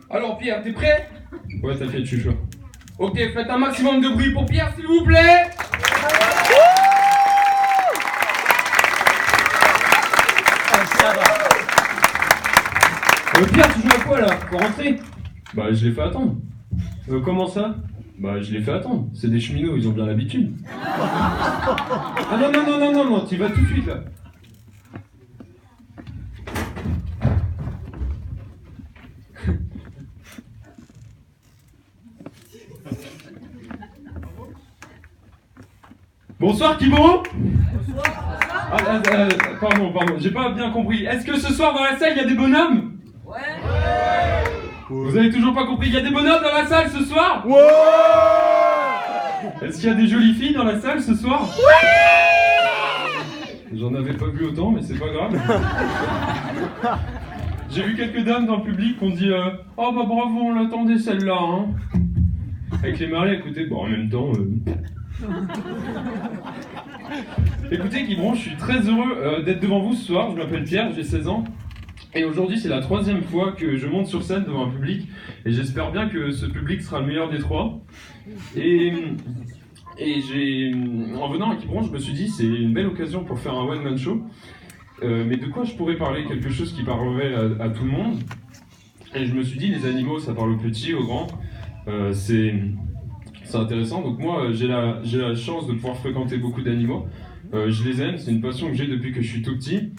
Alors Pierre, t'es prêt? Ouais, t'inquiète, je suis chaud. Ok, faites un maximum de bruit pour Pierre, s'il vous plaît. Pierre, tu joues à quoi là? Faut rentrer? Bah, je l'ai fait attendre. Comment ça? Bah, je l'ai fait attendre. C'est des cheminots, ils ont bien l'habitude. Ah non, t'y vas tout de suite là. Bonsoir Kibo. Pardon, j'ai pas bien compris. Est-ce que ce soir dans la salle il y a des bonhommes? Ouais. Vous avez toujours pas compris? Il y a des bonhommes dans la salle ce soir? Ouais. Est-ce qu'il y a des jolies filles dans la salle ce soir? Ouais. J'en avais pas vu autant, mais c'est pas grave. J'ai vu quelques dames dans le public qui ont dit oh bah bravo, on l'attendait celle-là, hein. Avec les maris à côté, bon en même temps. Écoutez Guibron, je suis très heureux d'être devant vous ce soir. Je m'appelle Pierre, j'ai 16 ans. Et aujourd'hui c'est la 3e fois que je monte sur scène devant un public. Et j'espère bien que ce public sera le meilleur des 3. Et en venant à Quiberon, je me suis dit c'est une belle occasion pour faire un one-man show. Mais de quoi je pourrais parler? Quelque chose qui parlerait à tout le monde. Et je me suis dit les animaux ça parle aux petits, aux grands. C'est intéressant. Donc moi j'ai la chance de pouvoir fréquenter beaucoup d'animaux. Je les aime, c'est une passion que j'ai depuis que je suis tout petit.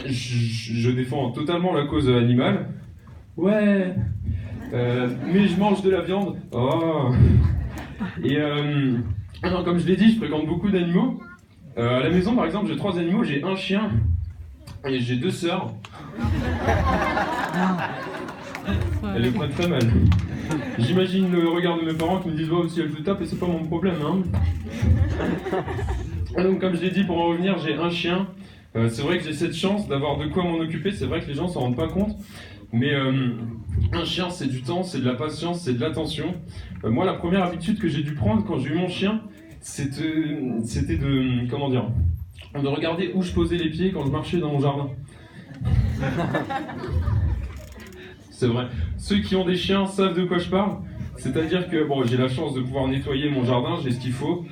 Je défends totalement la cause animale. Ouais. Mais je mange de la viande. Oh. Et alors, comme je l'ai dit, je fréquente beaucoup d'animaux. À la maison, par exemple, j'ai 3 animaux. J'ai un chien et j'ai 2 sœurs. Elles les prennent très mal. J'imagine le regard de mes parents qui me disent oh, si elles te tapent, et c'est pas mon problème, hein. Donc, comme je l'ai dit, pour en revenir, j'ai un chien. C'est vrai que j'ai cette chance d'avoir de quoi m'en occuper. C'est vrai que les gens s'en rendent pas compte. Mais un chien, c'est du temps, c'est de la patience, c'est de l'attention. Moi, la première habitude que j'ai dû prendre quand j'ai eu mon chien, c'était de, comment dire, de regarder où je posais les pieds quand je marchais dans mon jardin. C'est vrai. Ceux qui ont des chiens savent de quoi je parle. C'est-à-dire que bon, j'ai la chance de pouvoir nettoyer mon jardin, j'ai ce qu'il faut.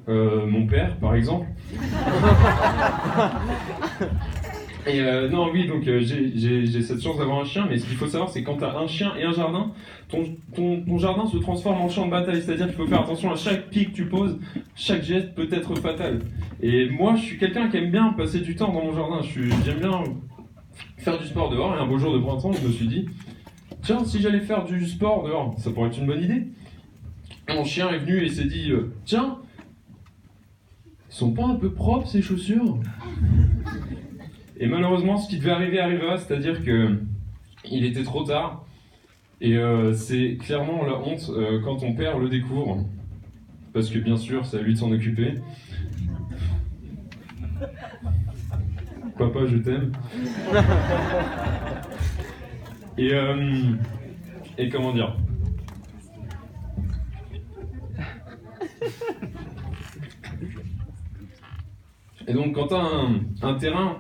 Mon père, par exemple. Et non, oui, donc j'ai cette chance d'avoir un chien, mais ce qu'il faut savoir, c'est que quand tu as un chien et un jardin, ton jardin se transforme en champ de bataille, c'est-à-dire qu'il faut faire attention à chaque pied que tu poses, chaque geste peut être fatal. Et moi, je suis quelqu'un qui aime bien passer du temps dans mon jardin, j'aime bien faire du sport dehors, et un beau jour de printemps, je me suis dit, tiens, si j'allais faire du sport dehors, ça pourrait être une bonne idée. Mon chien est venu et s'est dit, tiens, ils sont pas un peu propres ces chaussures? Et malheureusement, ce qui devait arriver arriva, c'est-à-dire que il était trop tard. Et c'est clairement la honte quand ton père le découvre. Parce que bien sûr, c'est à lui de s'en occuper. Papa, je t'aime. Et comment dire? Et donc quand t'as un terrain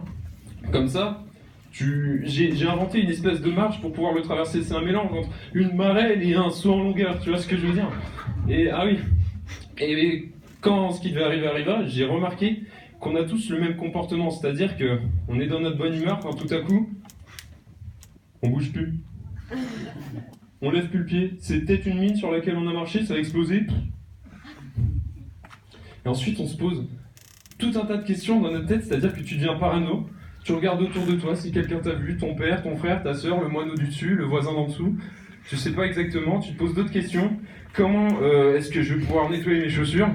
comme ça, j'ai inventé une espèce de marche pour pouvoir le traverser. C'est un mélange entre une marelle et un saut en longueur, tu vois ce que je veux dire? Et ah oui. Et quand ce qui devait arriver arriva, j'ai remarqué qu'on a tous le même comportement, c'est-à-dire que on est dans notre bonne humeur quand tout à coup, on bouge plus. On lève plus le pied. C'est peut-être une mine sur laquelle on a marché, ça va exploser. Et ensuite, on se pose tout un tas de questions dans notre tête, c'est-à-dire que tu deviens parano. Tu regardes autour de toi si quelqu'un t'a vu, ton père, ton frère, ta soeur, le moineau du dessus, le voisin d'en dessous. Tu sais pas exactement, tu te poses d'autres questions. Comment est-ce que je vais pouvoir nettoyer mes chaussures?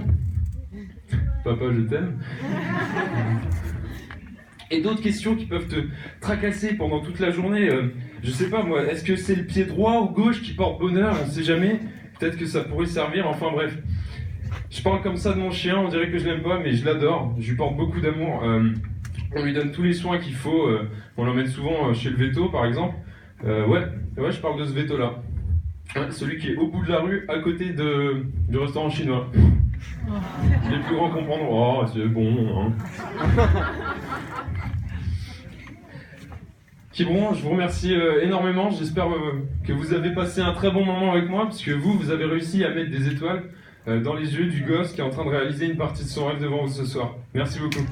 Papa, je t'aime. Et d'autres questions qui peuvent te tracasser pendant toute la journée. Je sais pas moi, est-ce que c'est le pied droit ou gauche qui porte bonheur? On sait jamais. Peut-être que ça pourrait servir, enfin bref. Je parle comme ça de mon chien, on dirait que je l'aime pas, mais je l'adore. Je lui porte beaucoup d'amour. On lui donne tous les soins qu'il faut. On l'emmène souvent chez le veto, par exemple. Ouais, je parle de ce veto-là. Celui qui est au bout de la rue, à côté du restaurant chinois. Les plus grands comprendront. Oh, c'est bon. Hein. Quiberon, je vous remercie énormément. J'espère que vous avez passé un très bon moment avec moi, puisque vous avez réussi à mettre des étoiles dans les yeux du gosse qui est en train de réaliser une partie de son rêve devant vous ce soir. Merci beaucoup.